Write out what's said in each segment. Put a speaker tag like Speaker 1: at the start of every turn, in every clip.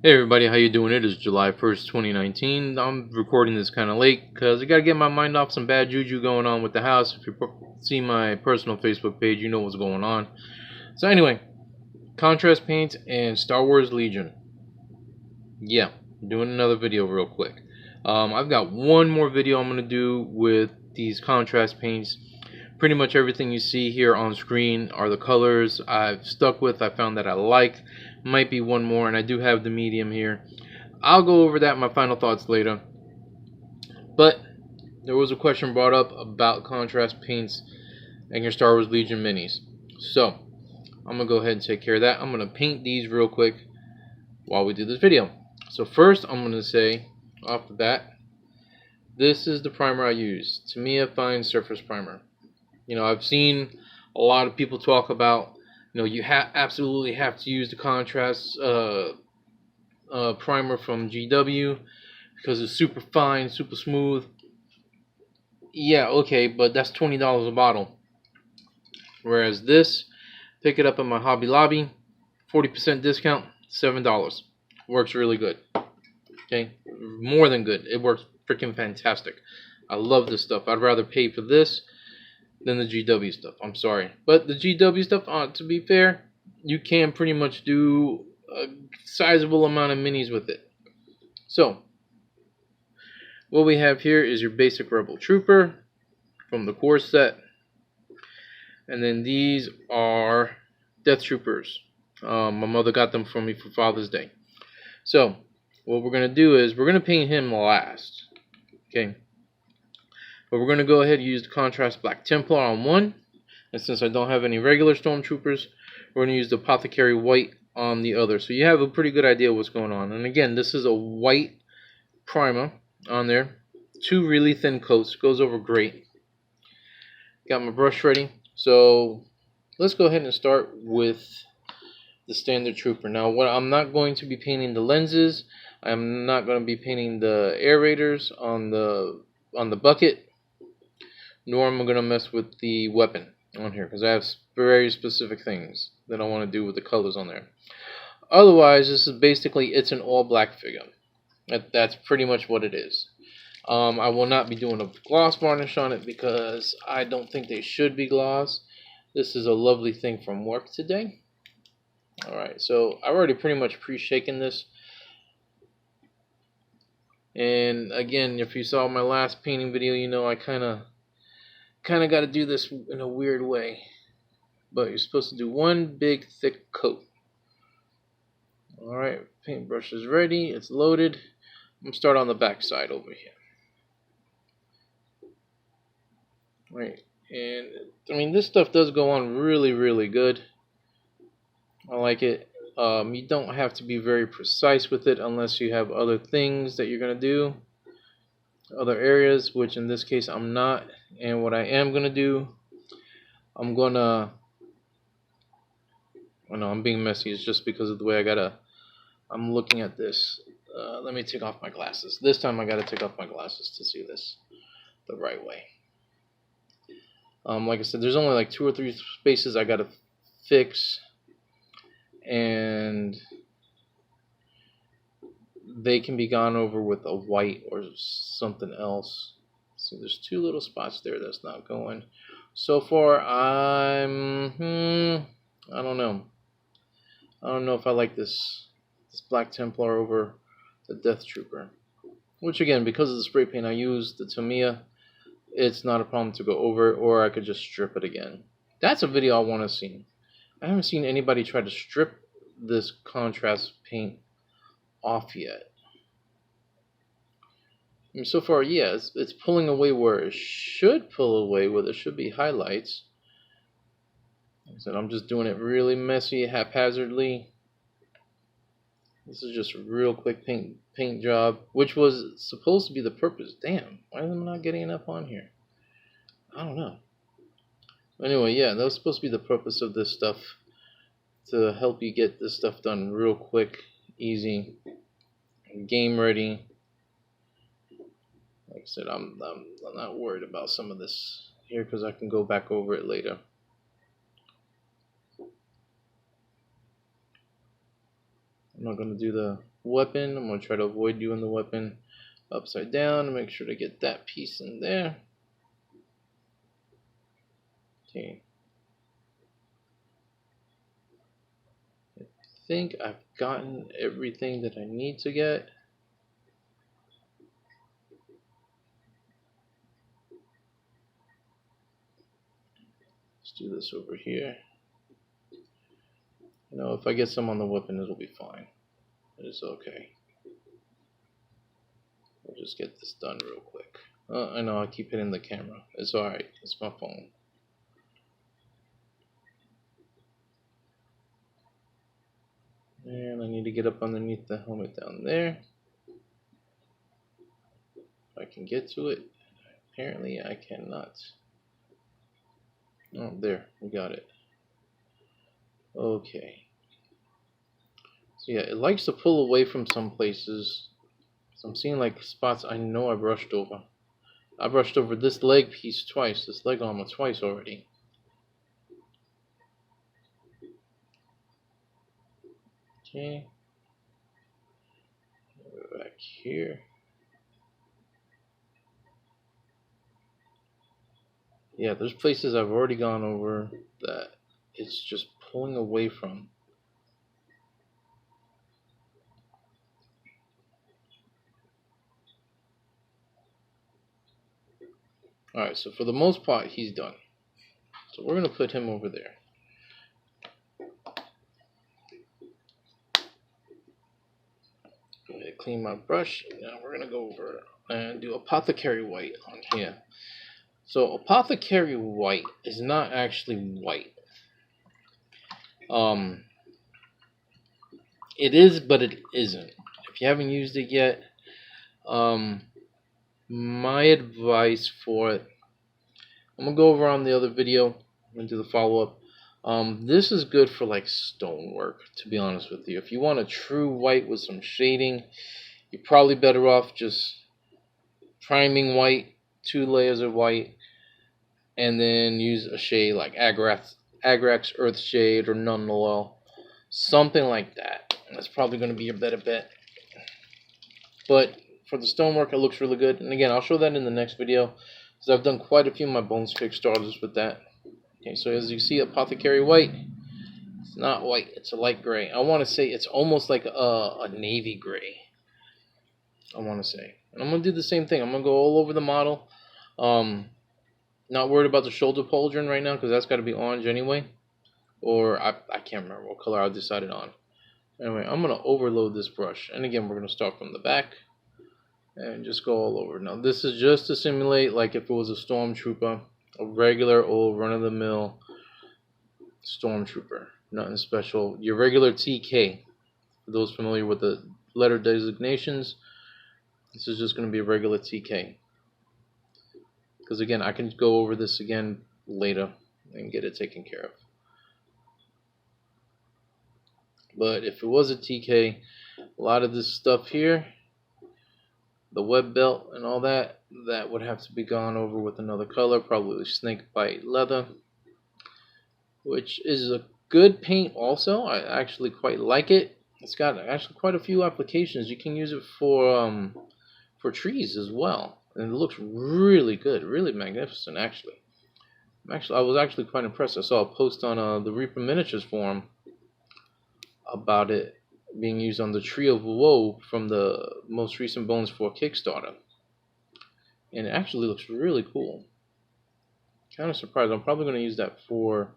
Speaker 1: Hey everybody, how you doing? It is July 1st, 2019. I'm recording this kind of late because I got to get my mind off some bad juju going on with the house. If you see my personal Facebook page, you know what's going on. So anyway, contrast paints and Star Wars Legion. Yeah, doing another video real quick. I've got one more video I'm going to do with these contrast paints. Pretty much everything you see here on screen are the colors I've stuck with. I found that I like. Might be one more, and I do have the medium here. I'll go over that in my final thoughts later. But there was a question brought up about contrast paints and your Star Wars Legion minis. So I'm going to go ahead and take care of that. I'm going to paint these real quick while we do this video. So first I'm going to say off the bat, this is the primer I use. Tamiya Fine Surface Primer. You know, I've seen a lot of people talk about, you know, you absolutely have to use the contrast primer from GW because it's super fine, super smooth. Yeah, okay, but that's $20 a bottle. Whereas this, pick it up at my Hobby Lobby, 40% discount, $7. Works really good. Okay, more than good. It works freaking fantastic. I love this stuff. I'd rather pay for this than the GW stuff. I'm sorry, but the GW stuff, to be fair, you can pretty much do a sizable amount of minis with it. So what we have here is your basic Rebel Trooper from the core set, and then these are Death Troopers. My mother got them for me for Father's Day. So what we're going to do is we're going to paint him last. Okay, but we're going to go ahead and use the contrast Black Templar on one. And since I don't have any regular stormtroopers, we're going to use the Apothecary White on the other. So you have a pretty good idea what's going on. And again, this is a white primer on there. 2 really thin coats. Goes over great. Got my brush ready. So let's go ahead and start with the standard trooper. Now, what I'm not going to be painting the lenses. I'm not going to be painting the aerators on the bucket. Nor am I going to mess with the weapon on here because I have very specific things that I want to do with the colors on there. Otherwise, this is basically, it's an all black figure. That's pretty much what it is. I will not be doing a gloss varnish on it because I don't think they should be gloss. This is a lovely thing from work today. Alright, so I've already pretty much pre-shaken this. And again, if you saw my last painting video, you know I kind of got to do this in a weird way, but you're supposed to do one big thick coat. Alright, paintbrush is ready, it's loaded. I'm going to start on the back side over here. Right, and I mean, this stuff does go on really, really good. I like it. You don't have to be very precise with it unless you have other things that you're going to do, other areas, which in this case I'm not. And what I am going to do, I'm being messy. It's just because of the way I'm looking at this. Let me take off my glasses. This time I got to take off my glasses to see this the right way. Like I said, there's only like 2 or 3 spaces I got to fix, and they can be gone over with a white or something else. So there's 2 little spots there that's not going. So far, I don't know. I don't know if I like this Black Templar over the Death Trooper. Which again, because of the spray paint I use, the Tamiya, it's not a problem to go over it, or I could just strip it again. That's a video I want to see. I haven't seen anybody try to strip this contrast paint off yet. I mean, so far, yeah, it's pulling away where it should pull away, where there should be highlights. Like I said, I'm just doing it really messy, haphazardly. This is just a real quick paint job, which was supposed to be the purpose. Damn, why am I not getting enough on here? I don't know. Anyway, yeah, that was supposed to be the purpose of this stuff, to help you get this stuff done real quick, easy, game ready. Like I said, I'm not worried about some of this here because I can go back over it later. I'm not going to do the weapon. I'm going to try to avoid doing the weapon upside down and make sure to get that piece in there. Okay. I think I've gotten everything that I need to get. Let's do this over here. You know, if I get some on the weapon, it'll be fine. It is okay. We'll just get this done real quick. I know I keep hitting the camera. It's alright. It's my phone. And I need to get up underneath the helmet down there. If I can get to it. Apparently I cannot. Oh, there. We got it. Okay. So yeah, it likes to pull away from some places. So I'm seeing like spots I know I brushed over. I brushed over this leg piece twice. This leg armor twice already. Okay. Back here. Yeah, there's places I've already gone over that it's just pulling away from. Alright, so for the most part, he's done. So we're going to put him over there. I'm going to clean my brush. Now we're going to go over and do Apothecary White on here. So Apothecary White is not actually white. It is, but it isn't. If you haven't used it yet, my advice for it, I'm gonna go over on the other video and do the follow-up. This is good for like stonework, to be honest with you. If you want a true white with some shading, you're probably better off just priming white, 2 layers of white, and then use a shade like Agrax Earth Shade or Nun Oil, something like that. That's probably going to be your better bet. But for the stonework, it looks really good. And again, I'll show that in the next video, because I've done quite a few of my Bones Kickstarters with that. Okay, so as you see, Apothecary White, it's not white, it's a light gray. I want to say it's almost like a navy gray, I want to say. And I'm going to do the same thing. I'm going to go all over the model. Not worried about the shoulder pauldron right now, because that's got to be orange anyway. Or I can't remember what color I decided on. Anyway, I'm going to overload this brush. And again, we're going to start from the back and just go all over. Now, this is just to simulate like if it was a stormtrooper, a regular old run-of-the-mill stormtrooper. Nothing special. Your regular TK. For those familiar with the letter designations, this is just going to be a regular TK. Because again, I can go over this again later and get it taken care of. But if it was a TK, a lot of this stuff here, the web belt and all that, that would have to be gone over with another color, probably snake bite leather, which is a good paint also. I actually quite like it. It's got actually quite a few applications. You can use it for trees as well, and it looks really good, really magnificent actually. I was actually quite impressed. I saw a post on the Reaper Miniatures forum about it being used on the Tree of Woe from the most recent Bones 4 Kickstarter, and it actually looks really cool. Kind of surprised. I'm probably going to use that for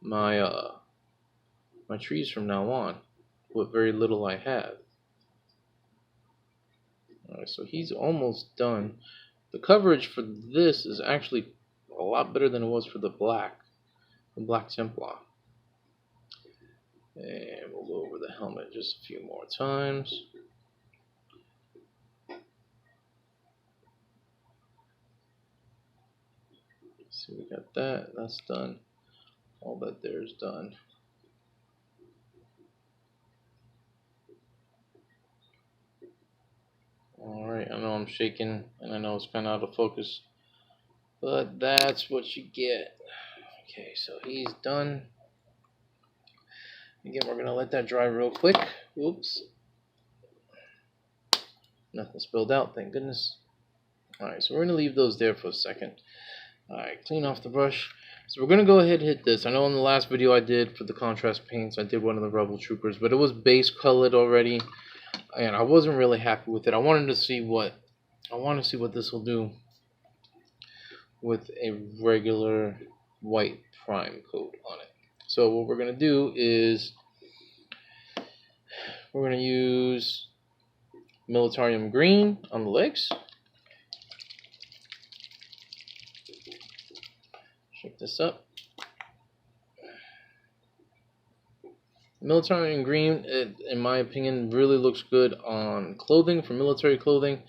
Speaker 1: my my trees from now on, with very little I have. Alright, so he's almost done. The coverage for this is actually a lot better than it was for the Black Templar. And we'll go over the helmet just a few more times. So we got that, that's done. All that there is done. Alright, I know I'm shaking and I know it's kind of out of focus, but that's what you get. Okay, so he's done. Again, we're gonna let that dry real quick. Oops. Nothing spilled out, thank goodness. Alright, so we're gonna leave those there for a second. Alright, clean off the brush. So we're gonna go ahead and hit this. I know in the last video I did for the contrast paints, I did one of the Rebel Troopers, but it was base colored already, and I wasn't really happy with it. I wanted to see what this will do with a regular white prime coat on it. So what we're gonna do is we're gonna use Militarium Green on the legs. Shake this up. Militarium Green, in my opinion, really looks good on clothing, for military clothing,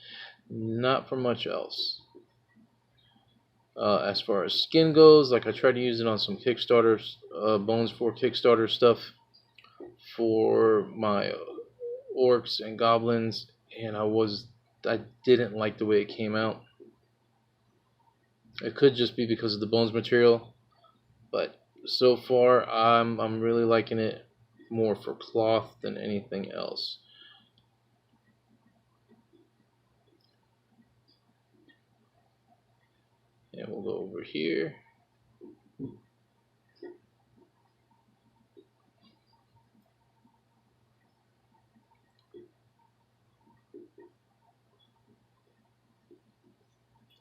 Speaker 1: not for much else. As far as skin goes, like I tried to use it on some Kickstarters, Bones for Kickstarter stuff for my orcs and goblins, and I didn't like the way it came out. It could just be because of the bones material, but so far I'm really liking it more for cloth than anything else. And we'll go over here.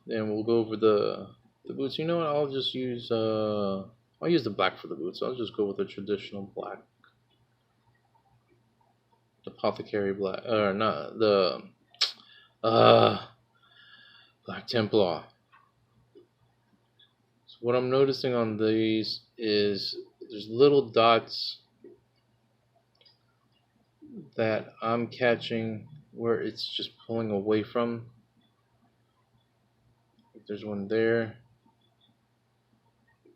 Speaker 1: Then we'll go over the boots. You know what? I'll just use I'll use the black for the boots. I'll just go with the traditional black, the apothecary black, or not the Black Templar. So what I'm noticing on these is there's little dots that I'm catching where it's just pulling away from. There's one there,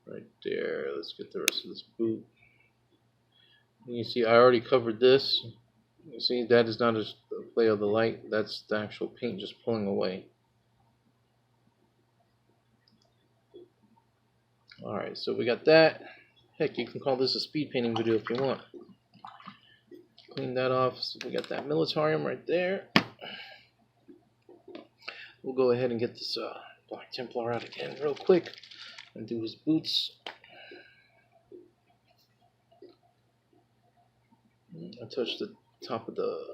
Speaker 1: right there. Let's get the rest of this boot. And you see, I already covered this. You see, that is not a play of the light. That's the actual paint just pulling away. Alright, so we got that. Heck, you can call this a speed painting video if you want. Clean that off. So we got that Militarium right there. We'll go ahead and get this Black Templar out again real quick and do his boots. I touched the top of the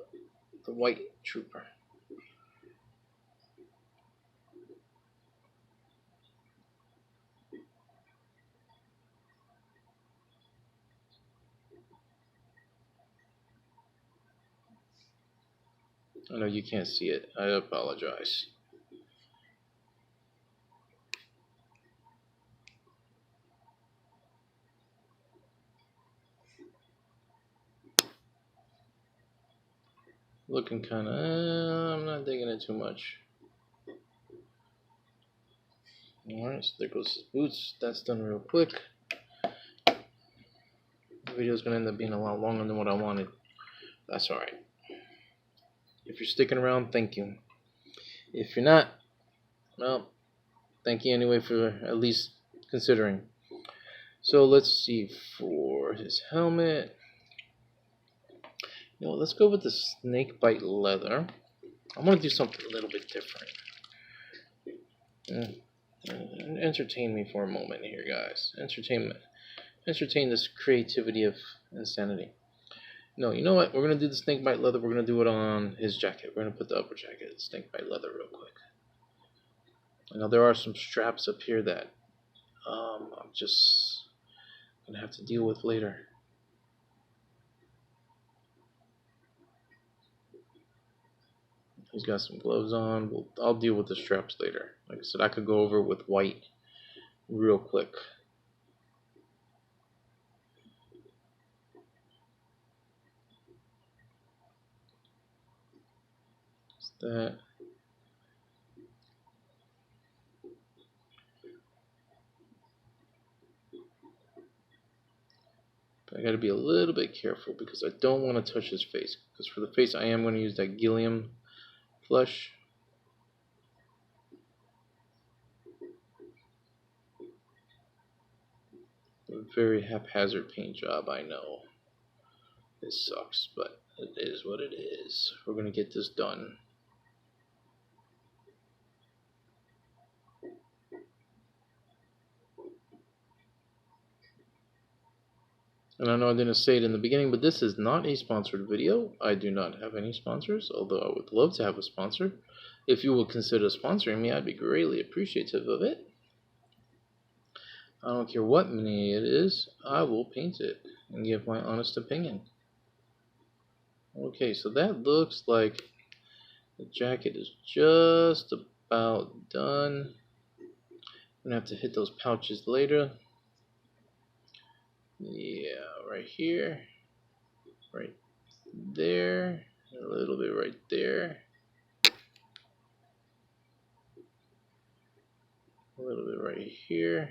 Speaker 1: white trooper. I know you can't see it. I apologize. Looking kind of, I'm not digging it too much. Alright, so there goes his boots. That's done real quick. The video is going to end up being a lot longer than what I wanted. That's alright. If you're sticking around, thank you. If you're not, well, thank you anyway for at least considering. So let's see, for his helmet. You know, let's go with the snakebite leather. I'm going to do something a little bit different. Entertain me for a moment here, guys. Entertain this creativity of insanity. No, you know what? We're going to do the snakebite leather. We're going to do it on his jacket. We're going to put the upper jacket, snakebite leather, real quick. Now, there are some straps up here that I'm just going to have to deal with later. He's got some gloves on. I'll deal with the straps later. Like I said, I could go over with white real quick. Just that. But I got to be a little bit careful because I don't want to touch his face. Because for the face, I am going to use that Gilliam flush. A very haphazard paint job, I know. This sucks, but it is what it is. We're gonna get this done. And I know I didn't say it in the beginning, but this is not a sponsored video. I do not have any sponsors, although I would love to have a sponsor. If you would consider sponsoring me, I'd be greatly appreciative of it. I don't care what mini it is, I will paint it and give my honest opinion. Okay, so that looks like the jacket is just about done. I'm gonna have to hit those pouches later. Yeah, right here, right there, a little bit right there, a little bit right here.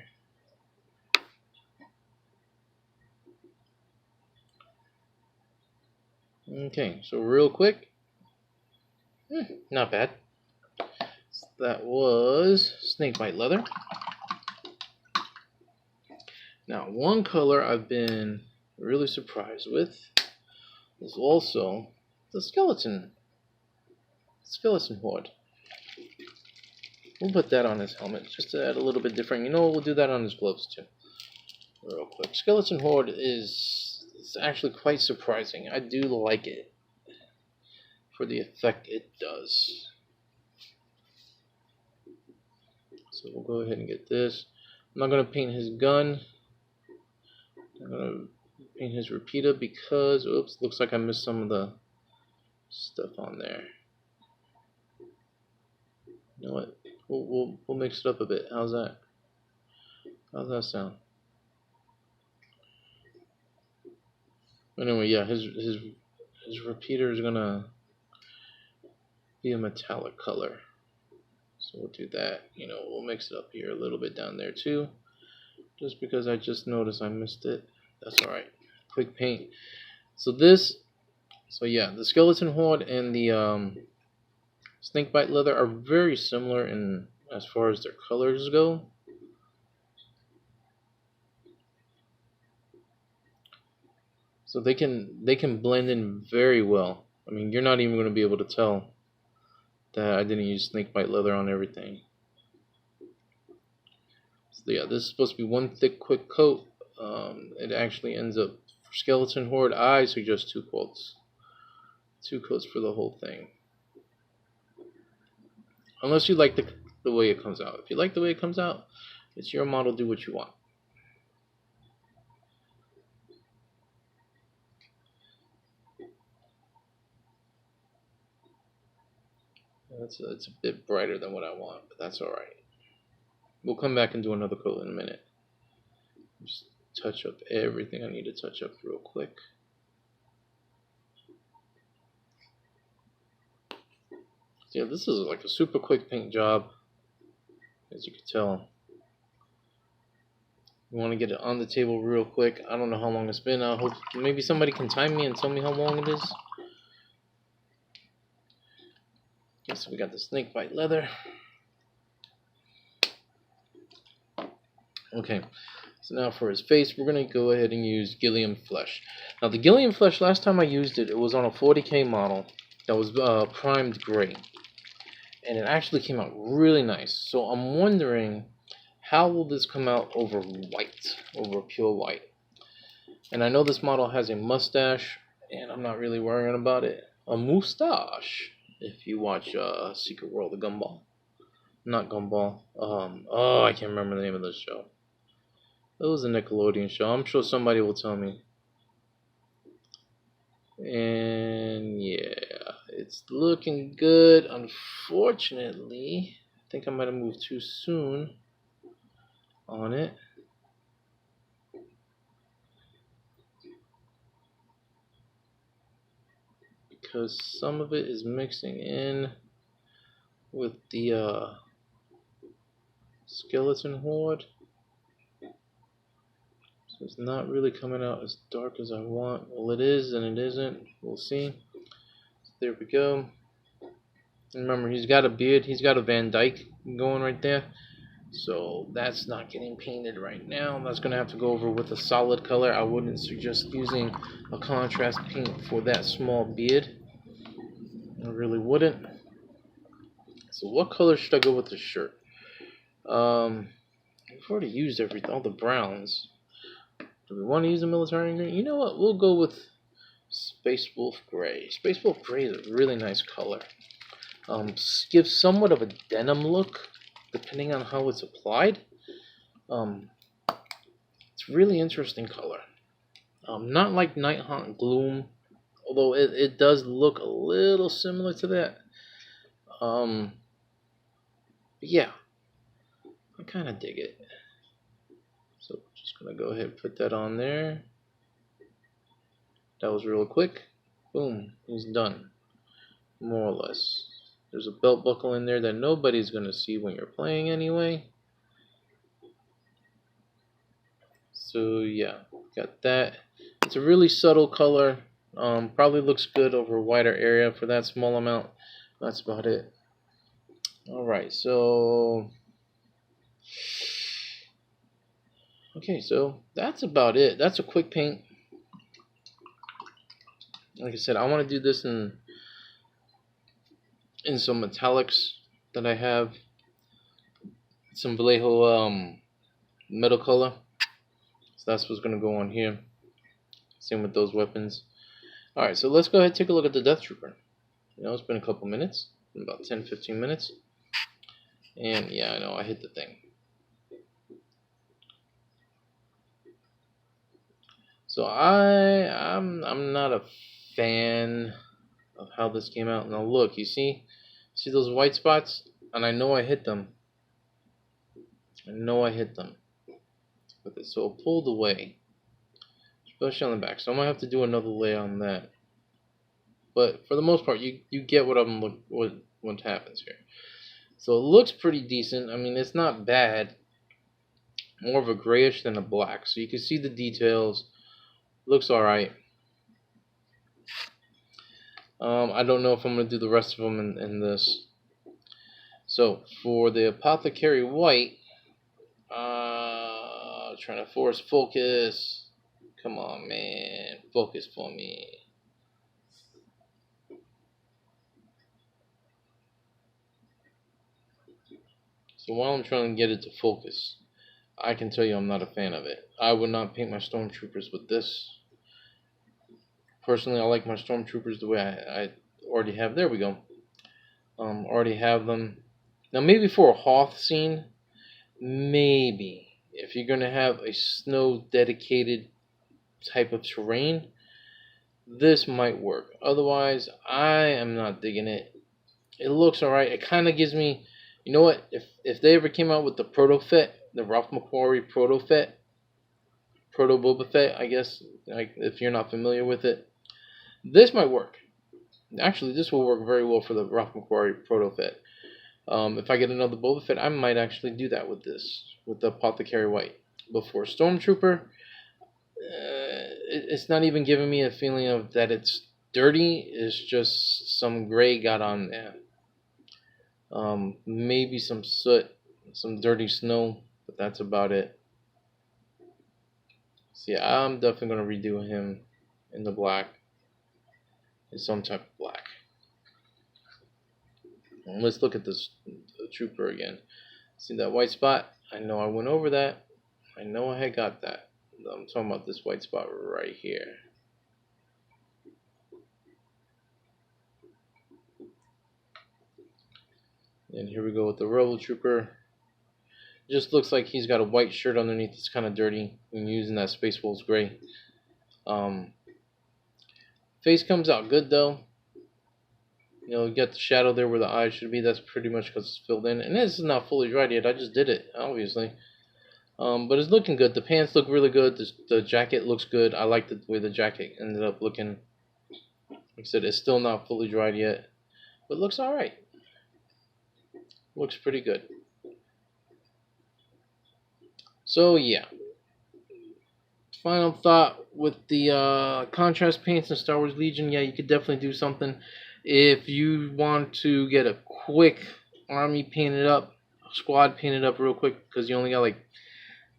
Speaker 1: Okay, so real quick, not bad. That was snakebite leather. Now, one color I've been really surprised with is also the skeleton horde. We'll put that on his helmet just to add a little bit different. You know what? We'll do that on his gloves too. Real quick. Skeleton horde is actually quite surprising. I do like it for the effect it does. So we'll go ahead and get this. I'm not going to paint his gun. I'm going to paint his repeater because, oops, looks like I missed some of the stuff on there. You know what? We'll mix it up a bit. How's that? How's that sound? Anyway, yeah, his repeater is gonna be a metallic color. So we'll do that. You know, we'll mix it up here a little bit down there too. Just because I just noticed I missed it. That's alright. Quick paint. So yeah, the skeleton horde and the snakebite leather are very similar in as far as their colors go. So they can blend in very well. I mean, you're not even going to be able to tell that I didn't use snakebite leather on everything. So yeah, this is supposed to be one thick, quick coat. It actually ends up for skeleton horde. I suggest 2 coats. 2 coats for the whole thing. Unless you like the way it comes out. If you like the way it comes out, it's your model. Do what you want. It's a bit brighter than what I want, but that's alright. We'll come back and do another coat in a minute. Just touch up everything I need to touch up real quick. Yeah, this is like a super quick paint job, as you can tell. You want to get it on the table real quick. I don't know how long it's been. I hope maybe somebody can time me and tell me how long it is. Okay, so we got the snakebite leather. Okay, so now for his face, we're going to go ahead and use Gilliam Flesh. Now the Gilliam Flesh, last time I used it, it was on a 40K model that was primed gray. And it actually came out really nice. So I'm wondering, how will this come out over white, over pure white? And I know this model has a mustache, and I'm not really worrying about it. A moustache, if you watch Secret World of Gumball. Not Gumball. Oh, I can't remember the name of this show. It was a Nickelodeon show. I'm sure somebody will tell me. And yeah, it's looking good. Unfortunately, I think I might have moved too soon on it. Because some of it is mixing in with the skeleton horde. So it's not really coming out as dark as I want. Well, it is and it isn't. We'll see. So there we go. And remember, he's got a beard. He's got a Van Dyke going right there. So that's not getting painted right now. That's going to have to go over with a solid color. I wouldn't suggest using a contrast paint for that small beard. I really wouldn't. So what color should I go with the shirt? We've already used all the browns. Do we want to use the military green? You know what? We'll go with Space Wolf Gray. Space Wolf Gray is a really nice color. Gives somewhat of a denim look, depending on how it's applied. It's a really interesting color. Not like Night Haunt Gloom, although it does look a little similar to that. But yeah, I kind of dig it. So just gonna go ahead and put that on there. That was real quick. Boom, he's done, more or less. There's a belt buckle in there that nobody's gonna see when you're playing anyway. So yeah, got that. It's a really subtle color. Probably looks good over a wider area for that small amount. That's about it. Alright, so okay, so that's about it. That's a quick paint. Like I said, I want to do this in some metallics that I have. Some Vallejo metal color. So that's what's going to go on here. Same with those weapons. Alright, so let's go ahead and take a look at the Death Trooper. You know, it's been a couple minutes. About 10-15 minutes. And yeah, I know, I hit the thing. So I'm not a fan of how this came out. Now look, you see those white spots? And I know I hit them. With it, so it pulled away, especially on the back. So I might have to do another layer on that. But for the most part, you get what happens here. So it looks pretty decent. I mean, it's not bad. More of a grayish than a black. So you can see the details. Looks alright. I don't know if I'm going to do the rest of them in this. So for the Apothecary White, trying to force focus. Come on, man. Focus for me. So while I'm trying to get it to focus, I can tell you I'm not a fan of it. I would not paint my stormtroopers with this. Personally, I like my stormtroopers the way I already have. There we go. Already have them. Now maybe for a Hoth scene, maybe. If you're going to have a snow dedicated type of terrain, this might work. Otherwise, I am not digging it. It looks alright. It kind of gives me, you know what, if they ever came out with the Proto-Fett, the Ralph McQuarrie Proto-Fett, Proto-Boba Fett, I guess, like, if you're not familiar with it, this might work. Actually, this will work very well for the Ralph McQuarrie Proto-Fett. If I get another Boba Fett, I might actually do that with this, with the Apothecary White. But for Stormtrooper, it's not even giving me a feeling of that it's dirty. It's just some gray got on there. Maybe some soot, some dirty snow, but that's about it. So yeah, I'm definitely going to redo him in the black, in some type of black. And let's look at this trooper again. See that white spot? I know I went over that. I know I had got that. I'm talking about this white spot right here. And here we go with the Rebel Trooper. Just looks like he's got a white shirt underneath. It's kind of dirty when using that Space Wolves gray. Face comes out good though. You know, you got the shadow there where the eyes should be. That's pretty much because it's filled in. And this is not fully dried yet. I just did it, obviously. But it's looking good. The pants look really good. The jacket looks good. I like the way the jacket ended up looking. Like I said, it's still not fully dried yet. But it looks alright. Looks pretty good. So, yeah. Final thought with the contrast paints in Star Wars Legion. Yeah, you could definitely do something. If you want to get a quick army painted up, squad painted up real quick because you only got like,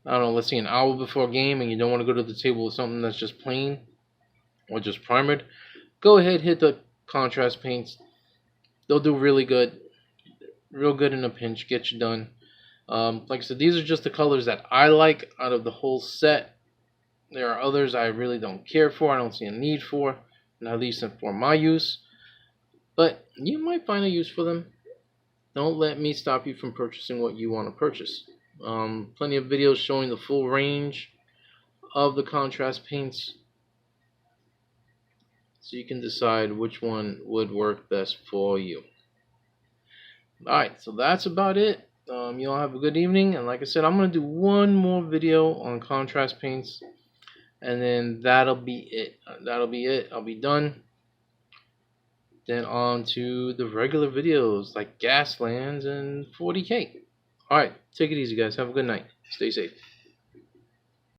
Speaker 1: I don't know, let's say an hour before a game and you don't want to go to the table with something that's just plain or just primered, go ahead, hit the contrast paints. They'll do really good, real good in a pinch, get you done. Like I said, these are just the colors that I like out of the whole set. There are others I really don't care for, I don't see a need for, at least for my use. But you might find a use for them. Don't let me stop you from purchasing what you want to purchase. Plenty of videos showing the full range of the contrast paints, so you can decide which one would work best for you. Alright, so that's about it. You all have a good evening, and like I said, I'm going to do one more video on contrast paints, and then that'll be it. I'll be done. Then on to the regular videos like Gaslands and 40K. Alright, take it easy guys. Have a good night. Stay safe.